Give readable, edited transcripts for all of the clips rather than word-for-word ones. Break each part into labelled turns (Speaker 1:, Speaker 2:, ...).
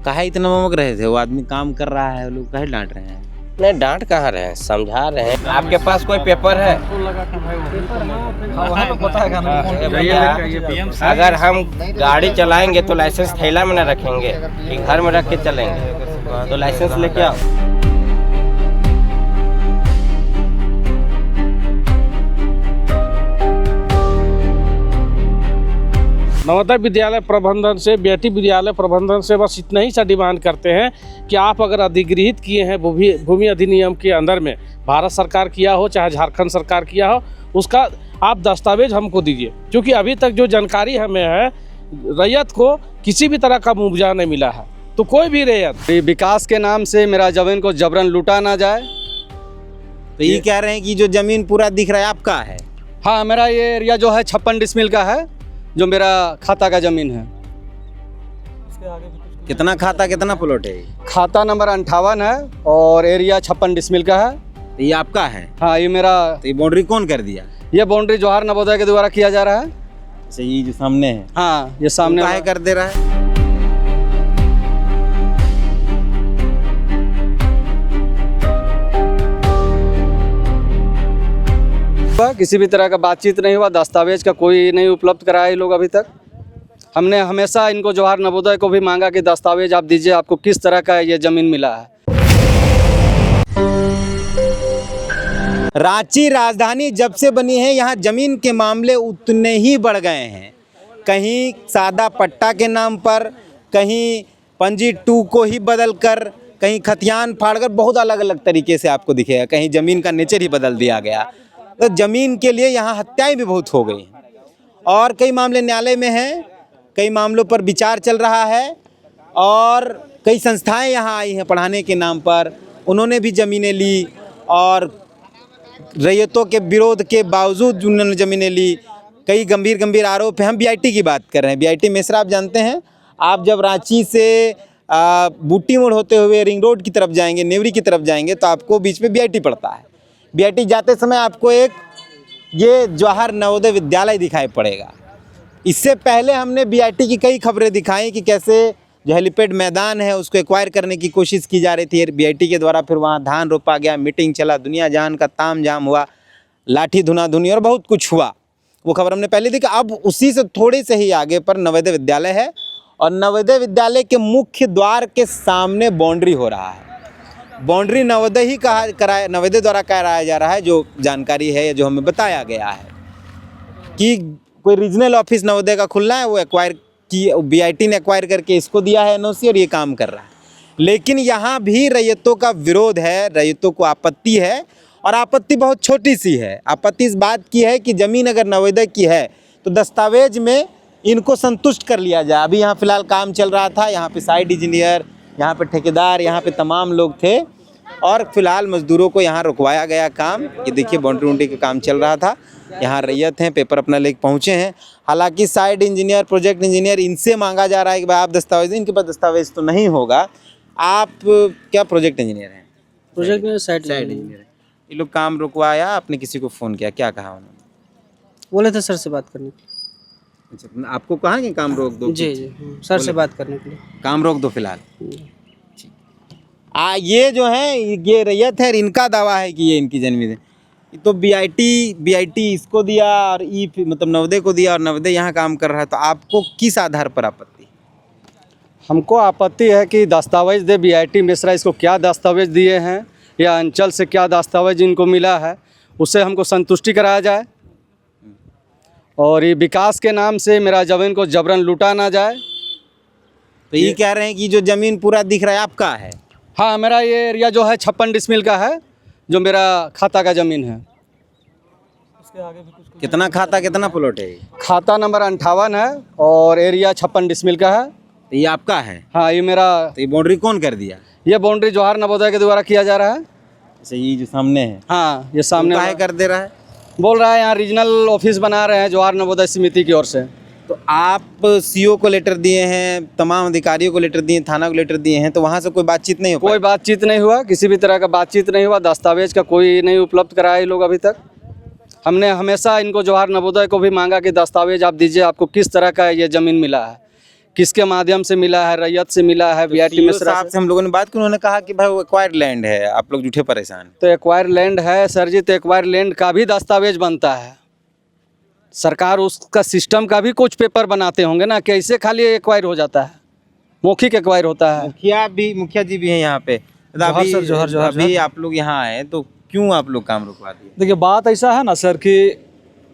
Speaker 1: काहे इतना ममक रहे थे? वो आदमी काम कर रहा है, लोग काहे डांट रहे हैं?
Speaker 2: नहीं, डांट कहाँ रहे हैं, समझा रहे हैं। आपके पास कोई पेपर है? अगर हम गाड़ी चलाएंगे तो लाइसेंस थैला में न रखेंगे कि घर में रख के चलेंगे, तो लाइसेंस लेके आओ।
Speaker 3: नवोदय विद्यालय प्रबंधन से, बेटी विद्यालय प्रबंधन से बस इतना ही सा डिमांड करते हैं कि आप अगर अधिगृहित किए हैं भूमि अधिनियम के अंदर में, भारत सरकार किया हो चाहे झारखंड सरकार किया हो, उसका आप दस्तावेज हमको दीजिए। क्योंकि अभी तक जो जानकारी हमें है, रैयत को किसी भी तरह का मुआवजा नहीं मिला है। तो कोई भी रैयत
Speaker 4: विकास के नाम से मेरा जमीन को जबरन लूटा ना जाए।
Speaker 1: तो ये कह रहे हैं कि जो जमीन पूरा दिख रहा है आपका है?
Speaker 4: हाँ, मेरा ये एरिया जो है 56 डिसमिल का है, जो मेरा खाता का जमीन है।
Speaker 1: कितना खाता, कितना प्लॉट है?
Speaker 4: खाता नंबर 58 है और एरिया 56 डिसमिल का है।
Speaker 1: तो ये आपका है?
Speaker 4: हाँ, ये मेरा।
Speaker 1: तो ये बाउंड्री कौन कर दिया?
Speaker 4: ये बाउंड्री जवाहर नवोदय के द्वारा किया जा रहा है।
Speaker 1: अच्छा, ये जो सामने है?
Speaker 4: हाँ, ये सामने
Speaker 1: काहे कर दे रहा है?
Speaker 4: किसी भी तरह का बातचीत नहीं हुआ, दस्तावेज का कोई नहीं उपलब्ध कराया ये लोग अभी तक। हमने हमेशा इनको जवाहर नवोदय को भी मांगा कि दस्तावेज आप दीजिए, आपको किस तरह का ये ज़मीन मिला है।
Speaker 1: रांची राजधानी जब से बनी है, यहाँ जमीन के मामले उतने ही बढ़ गए हैं। कहीं सादा पट्टा के नाम पर, कहीं पंजी 2 को ही बदल कर, कहीं खतियान फाड़कर, बहुत अलग अलग तरीके से आपको दिखेगा। कहीं ज़मीन का नेचर ही बदल दिया गया। तो ज़मीन के लिए यहाँ हत्याएं भी बहुत हो गई हैं और कई मामले न्यायालय में हैं, कई मामलों पर विचार चल रहा है और कई संस्थाएं यहाँ आई हैं पढ़ाने के नाम पर। उन्होंने भी ज़मीनें ली और रैयतों के विरोध के बावजूद उन्होंने ज़मीनें ली। कई गंभीर आरोप हैं। हम बीआईटी की बात कर रहे हैं। बीआईटी मेसरा आप जानते हैं, आप जब रांची से बूटी मोड़ होते हुए रिंग रोड की तरफ जाएंगे, नेवरी की तरफ जाएंगे, तो आपको बीच में बीआईटी पड़ता है। बीआईटी जाते समय आपको एक ये जवाहर नवोदय विद्यालय दिखाई पड़ेगा। इससे पहले हमने बीआईटी की कई खबरें दिखाई कि कैसे जो हेलीपैड मैदान है उसको एक्वायर करने की कोशिश की जा रही थी बीआईटी के द्वारा। फिर वहाँ धान रोपा गया, मीटिंग चला, दुनिया जहान का तामझाम हुआ, लाठी धुनाधुनी और बहुत कुछ हुआ। वो खबर हमने पहले देखी। अब उसी से थोड़े से ही आगे पर नवोदय विद्यालय है और नवोदय विद्यालय के मुख्य द्वार के सामने बाउंड्री हो रहा है। बाउंड्री नवोदय ही नवोदय द्वारा कराया जा रहा है। जो जानकारी है, जो हमें बताया गया है कि कोई रीजनल ऑफिस नवोदय का खुलना है, वो एक्वायर की, बीआईटी ने एक्वायर करके इसको दिया है एनओसी और ये काम कर रहा है। लेकिन यहाँ भी रैयतों का विरोध है, रैयतों को आपत्ति है और आपत्ति बहुत छोटी सी है। आपत्ति इस बात की है कि ज़मीन अगर नवोदय की है तो दस्तावेज में इनको संतुष्ट कर लिया जाए। अभी यहाँ फ़िलहाल काम चल रहा था, यहाँ पे साइट इंजीनियर, यहाँ पे ठेकेदार, यहाँ पे तमाम लोग थे और फिलहाल मजदूरों को यहाँ रुकवाया गया काम। ये देखिए बाउंड्री वुंड्री का काम चल रहा था। यहाँ रैयत हैं, पेपर अपना लेके पहुँचे हैं। हालांकि साइट इंजीनियर, प्रोजेक्ट इंजीनियर, इनसे मांगा जा रहा है कि भाई आप दस्तावेज दें। इनके पास दस्तावेज तो नहीं होगा। आप क्या प्रोजेक्ट इंजीनियर हैं?
Speaker 5: प्रोजेक्ट में साइट
Speaker 1: इंजीनियर है। ये लोग काम रुकवाया, आपने किसी को फ़ोन किया, क्या कहा उन्होंने?
Speaker 5: बोले थे सर से बात करने।
Speaker 1: अच्छा, आपको कहा कि काम रोक दो?
Speaker 5: जी, सर से बात करने के लिए
Speaker 1: काम रोक दो फिलहाल। ये जो है, ये रैयत है, इनका दावा है कि ये इनकी जमीन है। तो बीआईटी इसको दिया और मतलब नवोदय को दिया और नवोदय यहाँ काम कर रहा है। तो आपको किस आधार पर आपत्ति?
Speaker 4: हमको आपत्ति है कि दस्तावेज दे बीआईटी मेसरा, इसको क्या दस्तावेज दिए हैं या अंचल से क्या दस्तावेज इनको मिला है, उससे हमको संतुष्टि कराया जाए। और ये विकास के नाम से मेरा ज़मीन को जबरन लूटा ना जाए।
Speaker 1: तो ये कह रहे हैं कि जो ज़मीन पूरा दिख रहा है आपका है?
Speaker 4: हाँ, मेरा ये एरिया जो है 56 डिसमिल का है, जो मेरा खाता का ज़मीन है।
Speaker 1: कितना खाता, कितना प्लॉट है?
Speaker 4: खाता नंबर 58 है और एरिया 56 डिसमिल का है।
Speaker 1: तो ये आपका है?
Speaker 4: हाँ, ये मेरा।
Speaker 1: तो ये बाउंड्री कौन कर दिया?
Speaker 4: ये बाउंड्री जवाहर नवोदय के द्वारा किया जा रहा है।
Speaker 1: अच्छा, ये जो सामने है?
Speaker 4: हाँ, ये सामने।
Speaker 1: काहे कर दे रहा है?
Speaker 4: बोल रहा है यहाँ रीजनल ऑफिस बना रहे हैं जवाहर नवोदय समिति की ओर से।
Speaker 1: तो आप सीओ को लेटर दिए हैं, तमाम अधिकारियों को लेटर दिए, थाना को लेटर दिए हैं, तो वहाँ से कोई बातचीत नहीं हो पाई?
Speaker 4: कोई बातचीत नहीं हुआ, किसी भी तरह का बातचीत नहीं हुआ। दस्तावेज का कोई नहीं उपलब्ध कराया ये लोग अभी तक। हमने हमेशा इनको जवाहर नवोदय को भी मांगा कि दस्तावेज आप दीजिए, आपको किस तरह का ये ज़मीन मिला है। किसके माध्यम से मिला है, रैयत से मिला है, बीआईटी
Speaker 1: सीओ
Speaker 4: मिश्रा
Speaker 1: साहब
Speaker 4: से।
Speaker 1: से हम लोगों ने बात की, उन्होंने कहा कि भाई वो एक्वायर्ड लैंड है, आप लोग झूठे परेशान।
Speaker 4: तो एक्वायर लैंड है सर जी, तो एक्वायर लैंड का भी दस्तावेज बनता है। सरकार उसका सिस्टम का भी कुछ पेपर बनाते होंगे ना, कैसे खाली एक्वायर हो जाता है, मौखिक एक्वायर होता है।
Speaker 1: मुखिया जी भी हैं यहाँ पे। तो
Speaker 5: जोहर
Speaker 1: अभी
Speaker 5: सर, जोहर, जोहर,
Speaker 1: अभी आप लोग यहाँ आए तो क्यों आप लोग काम रुकवा दिए?
Speaker 6: देखिए बात ऐसा है ना सर कि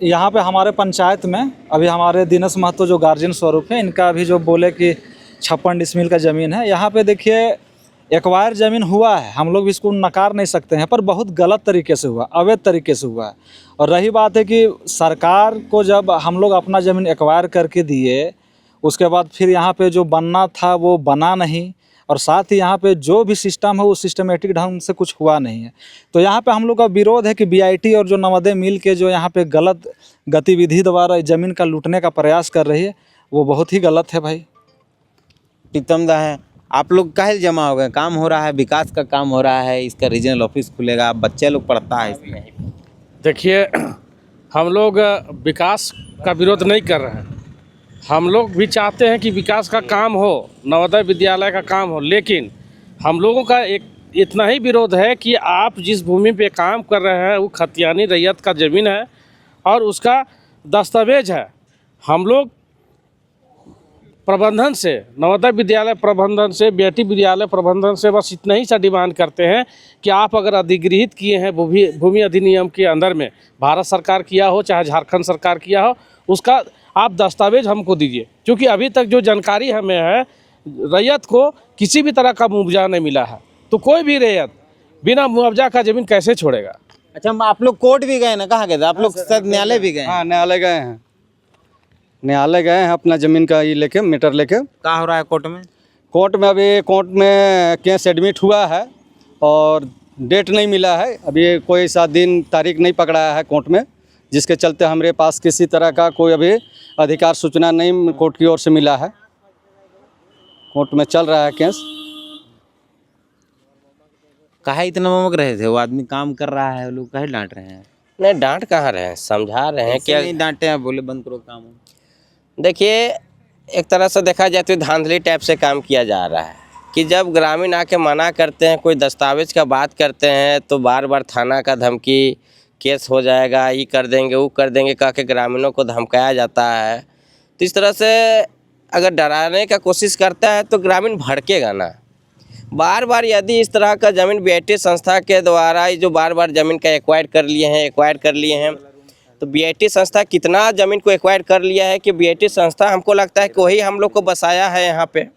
Speaker 6: यहाँ पे हमारे पंचायत में अभी हमारे दिनेश महतो जो गार्जियन स्वरूप है, इनका अभी जो बोले कि 56 डिसमिल का ज़मीन है, यहाँ पे देखिए एक्वायर ज़मीन हुआ है, हम लोग भी इसको नकार नहीं सकते हैं, पर बहुत गलत तरीके से हुआ, अवैध तरीके से हुआ है। और रही बात है कि सरकार को जब हम लोग अपना ज़मीन एक्वायर करके दिए, उसके बाद फिर यहाँ पे जो बनना था वो बना नहीं, और साथ ही यहाँ पे जो भी सिस्टम है वो सिस्टमेटिक ढंग से कुछ हुआ नहीं है। तो यहाँ पे हम लोग का विरोध है कि बीआईटी और जो नवोदय मिल के जो यहाँ पे गलत गतिविधि द्वारा ज़मीन का लूटने का प्रयास कर रही है, वो बहुत ही गलत है भाई।
Speaker 1: प्रीतम दा है, आप लोग काहे जमा हो गए? काम हो रहा है, विकास का काम हो रहा है, इसका रीजनल ऑफिस खुलेगा, बच्चे लोग पढ़ता है इसमें।
Speaker 3: देखिए, हम लोग विकास का विरोध नहीं कर रहे हैं, हम लोग भी चाहते हैं कि विकास का काम हो, नवोदय विद्यालय का काम हो, लेकिन हम लोगों का एक इतना ही विरोध है कि आप जिस भूमि पे काम कर रहे हैं वो खतियानी रैयत का ज़मीन है और उसका दस्तावेज है। हम लोग प्रबंधन से, नवोदय विद्यालय प्रबंधन से, बीआईटी विद्यालय प्रबंधन से बस इतना ही सा डिमांड करते हैं कि आप अगर अधिगृहित किए हैं भूमि अधिनियम के अंदर में, भारत सरकार किया हो चाहे झारखंड सरकार किया हो, उसका आप दस्तावेज हमको दीजिए, क्योंकि अभी तक जो जानकारी हमें है, रैयत को किसी भी तरह का मुआवजा नहीं मिला है। तो कोई भी रैयत बिना मुआवजा का ज़मीन कैसे छोड़ेगा?
Speaker 1: अच्छा, आप लोग कोर्ट भी गए ना? कहाँ गए थे आप लोग? शायद न्यायालय भी गए।
Speaker 4: हाँ, न्यायालय गए हैं, न्यायालय गए हैं अपना ज़मीन का ये लेके, मीटर लेके।
Speaker 1: क्या हो रहा है कोर्ट में?
Speaker 4: कोर्ट में अभी कोर्ट में केस एडमिट हुआ है और डेट नहीं मिला है, अभी कोई ऐसा दिन तारीख नहीं पकड़ाया है कोर्ट में, जिसके चलते हमारे पास किसी तरह का कोई अभी अधिकार सूचना नहीं कोर्ट की ओर से मिला है। कोर्ट में चल रहा है केस।
Speaker 1: काहे इतना ममक रहे थे? वो आदमी काम कर रहा है, लोग काहे डांट रहे हैं?
Speaker 2: नहीं, डांट कहाँ रहे हैं, समझा रहे हैं कि
Speaker 1: ऐसे नहीं डांटे हैं, बोले बंद करो काम।
Speaker 2: देखिए, एक तरह से देखा जाए तो धांधली टाइप से काम किया जा रहा है कि जब ग्रामीण आके मना करते हैं, कोई दस्तावेज का बात करते हैं, तो बार बार थाना का धमकी, केस हो जाएगा, ये कर देंगे वो कर देंगे कह के ग्रामीणों को धमकाया जाता है। तो इस तरह से अगर डराने का कोशिश करता है तो ग्रामीण भड़केगा ना। बार बार यदि इस तरह का ज़मीन बीआईटी संस्था के द्वारा जो बार बार ज़मीन का एक्वायर कर लिए हैं, तो बीआईटी संस्था कितना ज़मीन को एक्वायर कर लिया है कि बीआईटी संस्था, हमको लगता है कि वही हम लोग को बसाया है यहाँ पे।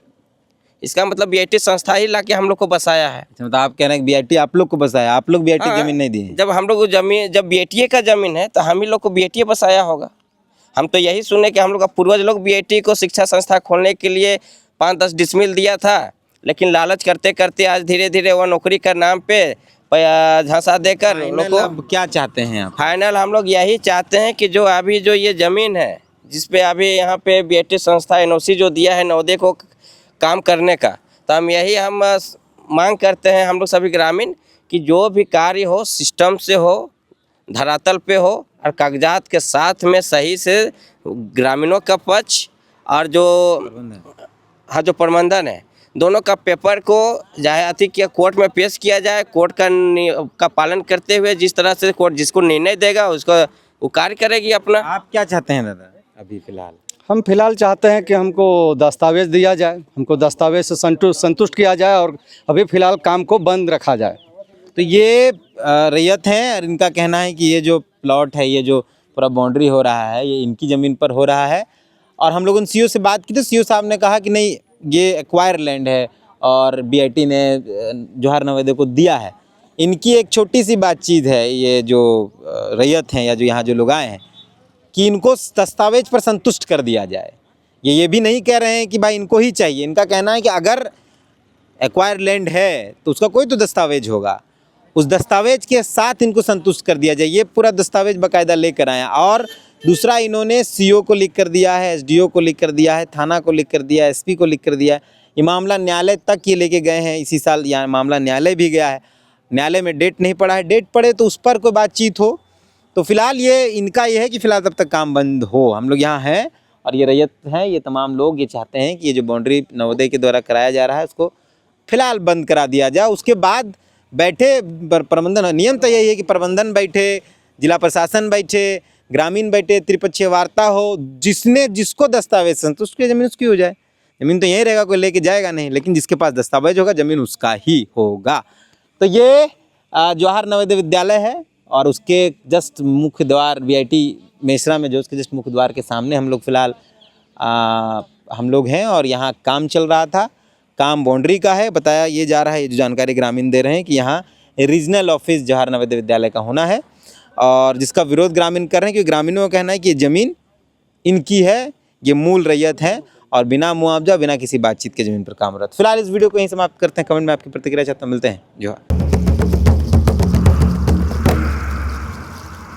Speaker 2: इसका मतलब बीआईटी संस्था ही लाके हम लोग को बसाया है।
Speaker 1: मतलब आप कह रहे हैं कि बीआईटी आप लोग को बसाया, आप लोग बीआईटी
Speaker 2: हाँ,
Speaker 1: जमीन नहीं दी?
Speaker 2: जब हम लोग जमीन, जब बीआईटी का ज़मीन है तो हम ही लोग को बीआईटी बसाया होगा। हम तो यही सुने कि हम लोग का पूर्वज लोग बीआईटी को शिक्षा संस्था खोलने के लिए 5-10 डिसमिल दिया था, लेकिन लालच करते करते आज धीरे धीरे वो नौकरी का नाम पे झांसा देकर
Speaker 1: फाइनल अब क्या चाहते हैं आप?
Speaker 2: फाइनल हम लोग यही चाहते हैं कि जो अभी जो ये ज़मीन है जिस पे अभी यहाँ पे बीआईटी संस्था एनओसी जो दिया है नवोदय को काम करने का, तो हम मांग करते हैं हम लोग सभी ग्रामीण कि जो भी कार्य हो सिस्टम से हो, धरातल पे हो और कागजात के साथ में सही से ग्रामीणों का पक्ष और जो प्रबंधन है, दोनों का पेपर को जायती किया कोर्ट में पेश किया जाए। कोर्ट का पालन करते हुए जिस तरह से कोर्ट जिसको निर्णय देगा उसको वो कार्य करेगी अपना।
Speaker 1: आप क्या चाहते हैं दादा अभी फिलहाल?
Speaker 4: हम फिलहाल चाहते हैं कि हमको दस्तावेज दिया जाए, हमको दस्तावेज से संतुष्ट किया जाए और अभी फ़िलहाल काम को बंद रखा जाए।
Speaker 1: तो ये रैयत हैं और इनका कहना है कि ये जो प्लॉट है, ये जो पूरा बाउंड्री हो रहा है, ये इनकी ज़मीन पर हो रहा है। और हम लोगों ने सीओ से बात की तो सीओ साहब ने कहा कि नहीं, ये एक्वायर लैंड है और बीआईटी ने जवाहर नवोदय को दिया है। इनकी एक छोटी सी बातचीत है, ये जो रैयत हैं या जो यहाँ जो लोग आए हैं, कि इनको दस्तावेज पर संतुष्ट कर दिया जाए। ये भी नहीं कह रहे हैं कि भाई इनको ही चाहिए। इनका कहना है कि अगर एक्वायर लैंड है तो उसका कोई तो दस्तावेज होगा, उस दस्तावेज के साथ इनको संतुष्ट कर दिया जाए। ये पूरा दस्तावेज बाकायदा लेकर आए। और दूसरा, इन्होंने सीओ को लिख कर दिया है, एसडीओ को लिख कर दिया है, थाना को लिख कर दिया है, एसपी को लिख कर दिया है। ये मामला न्यायालय तक ये लेके गए हैं, इसी साल यहाँ मामला न्यायालय भी गया है। न्यायालय में डेट नहीं पड़ा है, डेट पड़े तो उस पर कोई बातचीत हो। तो फिलहाल ये इनका ये है कि फ़िलहाल तब तक काम बंद हो। हम लोग यहाँ हैं और ये रैयत हैं, ये तमाम लोग ये चाहते हैं कि ये जो बाउंड्री नवोदय के द्वारा कराया जा रहा है उसको फिलहाल बंद करा दिया जाए। उसके बाद बैठे प्रबंधन, नियम तो यही है कि प्रबंधन बैठे, जिला प्रशासन बैठे, ग्रामीण बैठे, त्रिपक्षीय वार्ता हो, जिसने जिसको दस्तावेज संतुष्ट की ज़मीन उसकी हो जाए। ज़मीन तो यहीं रहेगा, कोई लेके जाएगा नहीं, लेकिन जिसके पास दस्तावेज होगा ज़मीन उसका ही होगा। तो ये जवाहर नवोदय विद्यालय है और उसके जस्ट मुख्य द्वार VIT मेसरा में, जो उसके जस्ट मुख्य द्वार के सामने हम लोग फिलहाल हम लोग हैं और यहाँ काम चल रहा था। काम बाउंड्री का है, बताया ये जा रहा है, ये जो जानकारी ग्रामीण दे रहे हैं कि यहाँ रीजनल ऑफिस जवाहर नवोदय विद्यालय का होना है और जिसका विरोध ग्रामीण कर रहे हैं, क्योंकि ग्रामीणों का कहना है कि ये ज़मीन इनकी है, ये मूल रैयत है और बिना मुआवजा, बिना किसी बातचीत के ज़मीन पर काम हो रहा है। फिलहाल इस वीडियो को यहीं समाप्त करते हैं। कमेंट में आपकी प्रतिक्रिया चाहता हूँ, मिलते हैं। जो